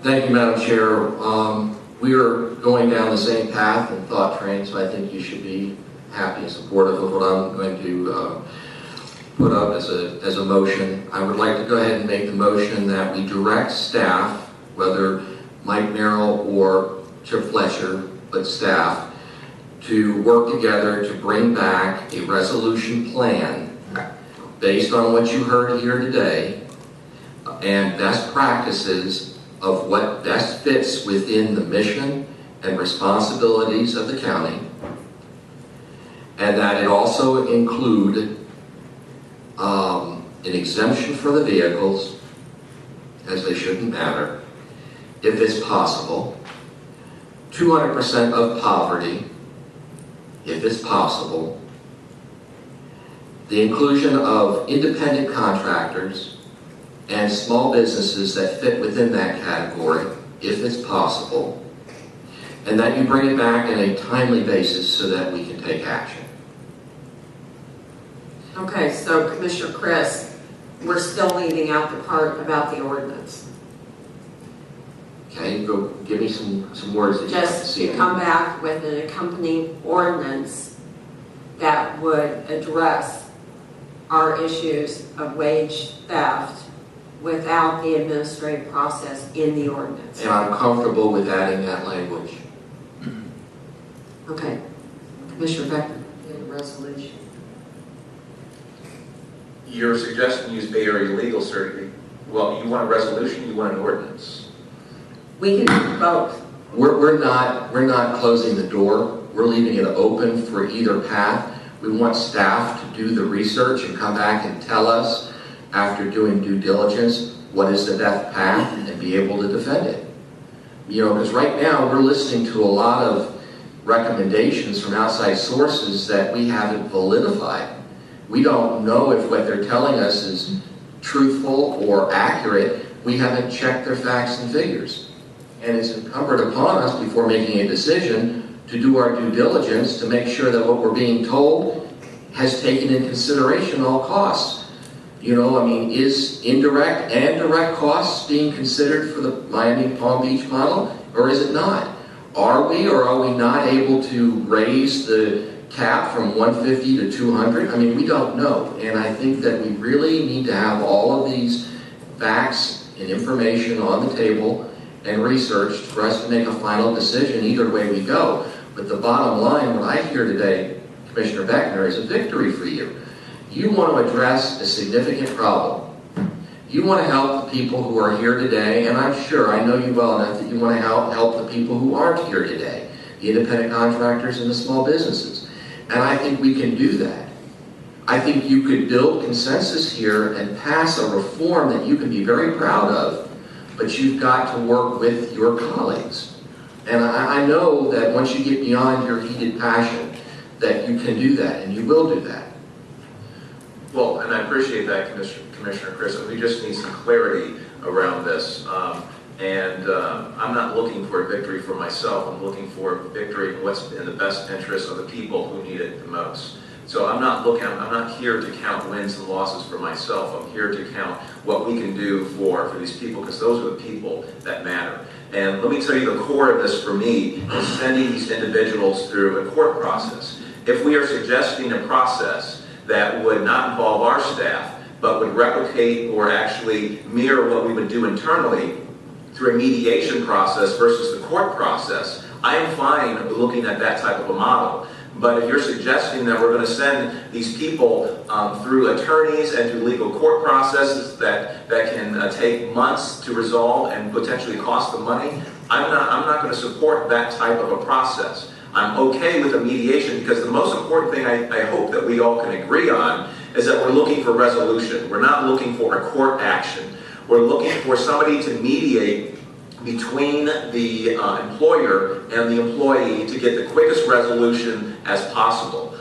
Thank you, Madam Chair. We are going down the same path and thought train, so I think you should be happy and supportive of what I'm going to put up as a motion. I would like to go ahead and make the motion that we direct staff, whether Mike Merrill or Chip Fletcher, but staff, to work together to bring back a resolution plan based on what you heard here today and best practices of what best fits within the mission and responsibilities of the county, and that it also include an exemption for the vehicles, as they shouldn't matter, if it's possible, 200% of poverty, if it's possible, the inclusion of independent contractors and small businesses that fit within that category, if it's possible, and that you bring it back in a timely basis so that we can take action. Okay, so Commissioner Chris, we're still leaving out the part about the ordinance. Okay, go give me some words that you like to Just see. to come back with an accompanying ordinance that would address our issues of wage theft without the administrative process in the ordinance. And I'm comfortable with adding that language. Okay. Commissioner Beckman, in a resolution. You're suggesting use Bay Area legal certainty. Well, you want a resolution, you want an ordinance. We can do both. We're not closing the door. We're leaving it open for either path. We want staff to do the research and come back and tell us, after doing due diligence, what is the best path and be able to defend it. You know, because right now we're listening to a lot of recommendations from outside sources that we haven't validified. We don't know if what they're telling us is truthful or accurate. We haven't checked their facts and figures. And it's incumbent upon us before making a decision to do our due diligence to make sure that what we're being told has taken in consideration all costs. You know, I mean, is indirect and direct costs being considered for the Miami Palm Beach model, or is it not? Are we or are we not able to raise the cap from 150 to 200? I mean, we don't know. And I think that we really need to have all of these facts and information on the table and research for us to make a final decision either way we go. But the bottom line, what I hear today, Commissioner Beckner, is a victory for you. You want to address a significant problem. You want to help the people who are here today, and I'm sure, I know you well enough that you want to help the people who aren't here today, the independent contractors and the small businesses. And I think we can do that. I think you could build consensus here and pass a reform that you can be very proud of, but you've got to work with your colleagues. And I know that once you get beyond your heated passion, that you can do that, and you will do that. Well, and I appreciate that, Commissioner Chris, and we just need some clarity around this. I'm not looking for a victory for myself. I'm looking for a victory in what's in the best interest of the people who need it the most. So I'm not here to count wins and losses for myself. I'm here to count what we can do for these people, because those are the people that matter. And let me tell you, the core of this for me is sending these individuals through a court process. If we are suggesting a process that would not involve our staff, but would replicate or actually mirror what we would do internally through a mediation process versus the court process, I am fine looking at that type of a model. But if you're suggesting that we're going to send these people through attorneys and through legal court processes that can take months to resolve and potentially cost them money, I'm not going to support that type of a process. I'm okay with a mediation, because the most important thing I hope that we all can agree on is that we're looking for resolution. We're not looking for a court action. We're looking for somebody to mediate between the employer and the employee to get the quickest resolution as possible.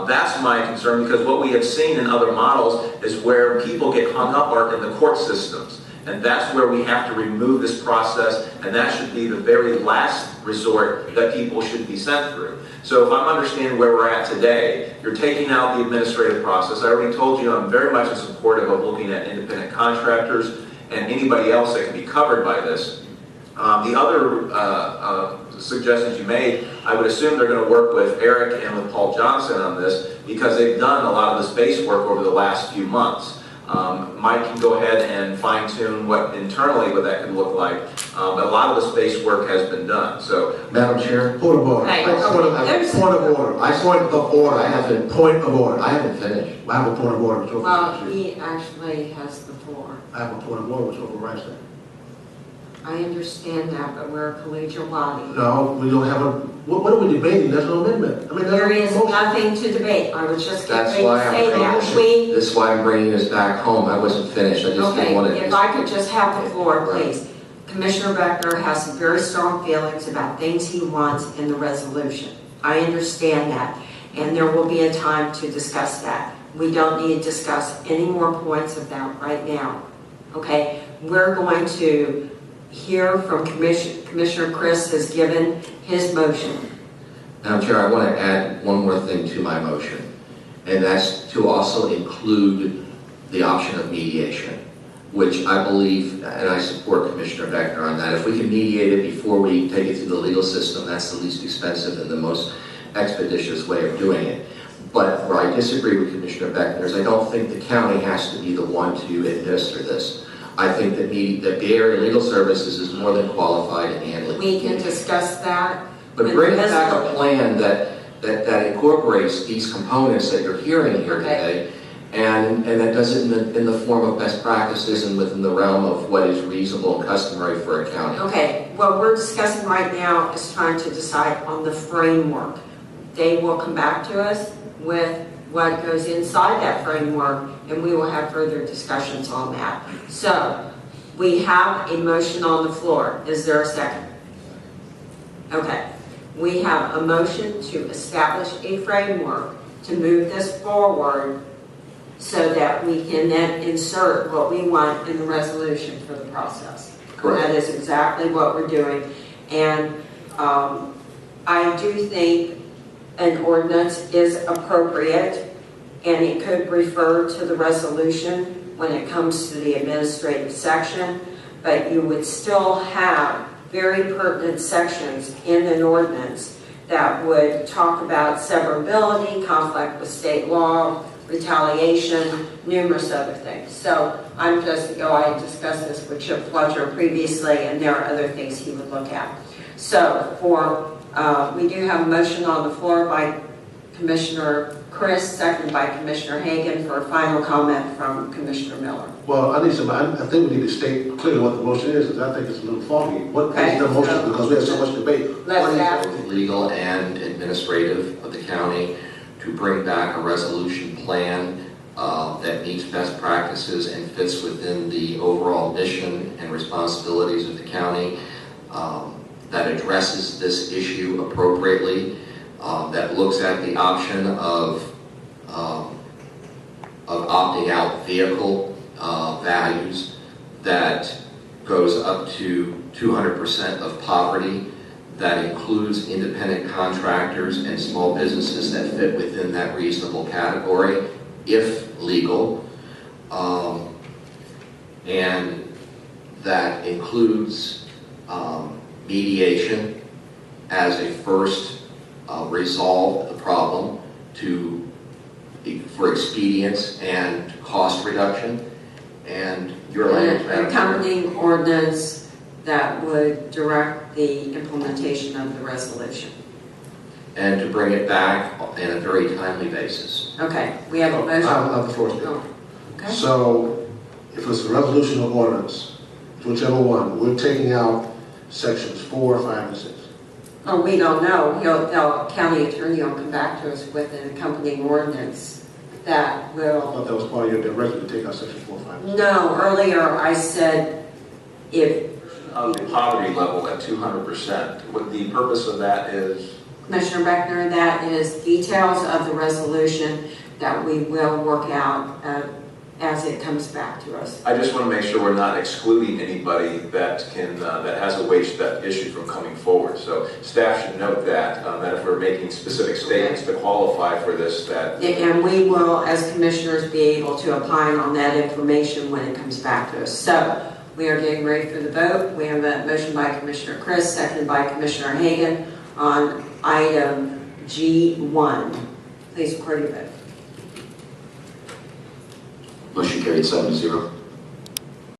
That's my concern, because what we have seen in other models is where people get hung up are in the court systems. And that's where we have to remove this process, and that should be the very last resort that people should be sent through. So if I'm understanding where we're at today, you're taking out the administrative process. I already told you I'm very much in support of looking at independent contractors and anybody else that can be covered by this. The other suggestions you made, I would assume they're going to work with Eric and with Paul Johnson on this because they've done a lot of the space work over the last few months. Mike can go ahead and fine tune what that could look like, but a lot of the space work has been done. So, Madam Chair? Point of order. Hey, Point of order. Point of order. I haven't finished. I have a point of order which Well, overrides he actually has the floor. that. I have a point of order which overrides that. I understand that, but we're a collegial body. No, we don't have a, what are we debating? There's no amendment. I mean, There there's is no motion. nothing to debate. I was just getting That's ready why to I'm say that. bringing this is why I'm bringing this back home. I wasn't finished. I just didn't want Okay, to. if I could just have the floor, Right. please. Commissioner Beckner has some very strong feelings about things he wants in the resolution. I understand that, and there will be a time to discuss that. We don't need to discuss any more points of that right now, okay? We're going to hear from Commissioner Chris has given his motion. Madam Chair, I want to add one more thing to my motion, and that's to also include the option of mediation, which I believe, and I support Commissioner Beckner on that. If we can mediate it before we take it through the legal system, that's the least expensive and the most expeditious way of doing it. But where I disagree with Commissioner Beckner is I don't think the county has to be the one to administer this. I think that Bay Area Legal Services is more than qualified in handling. We can discuss that. But bring back a plan that incorporates these components that you're hearing here today, and that does it in the form of best practices and within the realm of what is reasonable and customary for a county. Okay, what we're discussing right now is trying to decide on the framework. They will come back to us with what goes inside that framework, and we will have further discussions on that. So, we have a motion on the floor. Is there a second? Okay. We have a motion to establish a framework to move this forward so that we can then insert what we want in the resolution for the process. Correct. That is exactly what we're doing. And I do think an ordinance is appropriate, and it could refer to the resolution when it comes to the administrative section, but you would still have very pertinent sections in an ordinance that would talk about severability, conflict with state law, retaliation, numerous other things. So I'm just to go, I discussed this with Chip Fletcher previously, and there are other things he would look at. So we do have a motion on the floor by Commissioner Chris, seconded by Commissioner Hagan, for a final comment from Commissioner Miller. Well, I think we need to state clearly what the motion is, because I think it's a little foggy. What Okay, is the motion? so Because we have so much debate. let's have- Both legal and administrative of the county to bring back a resolution plan that meets best practices and fits within the overall mission and responsibilities of the county, that addresses this issue appropriately, that looks at the option of opting out vehicle values that goes up to 200% of poverty, that includes independent contractors and small businesses that fit within that reasonable category, if legal, and that includes mediation as a first resolve the problem for expedience and cost reduction. And your language, An accompanying ordinance that would direct the implementation of the resolution. and to bring it back in a very timely basis. Okay, we have a motion. I'll have the floor. Oh, okay. So, if it's a resolution or ordinance, whichever one, we're taking out sections 4, 5, and 6. Oh, we don't know. The county attorney will come back to us with an accompanying ordinance that I will. thought that was part of your directive to take out section 4, 5, and 6. No, earlier I said if Of the poverty level at 200%, what the purpose of that is? Commissioner Beckner, that is details of the resolution that we will work out as it comes back to us. I just want to make sure we're not excluding anybody that can, that has a wage theft issue from coming forward. So staff should note that, that if we're making specific statements to qualify for this, that. And we will, as commissioners, be able to opine on that information when it comes back to us. So We are getting ready for the vote. We have a motion by Commissioner Chris, seconded by Commissioner Hagan on item G1. Please record your vote. Motion carried 7-0.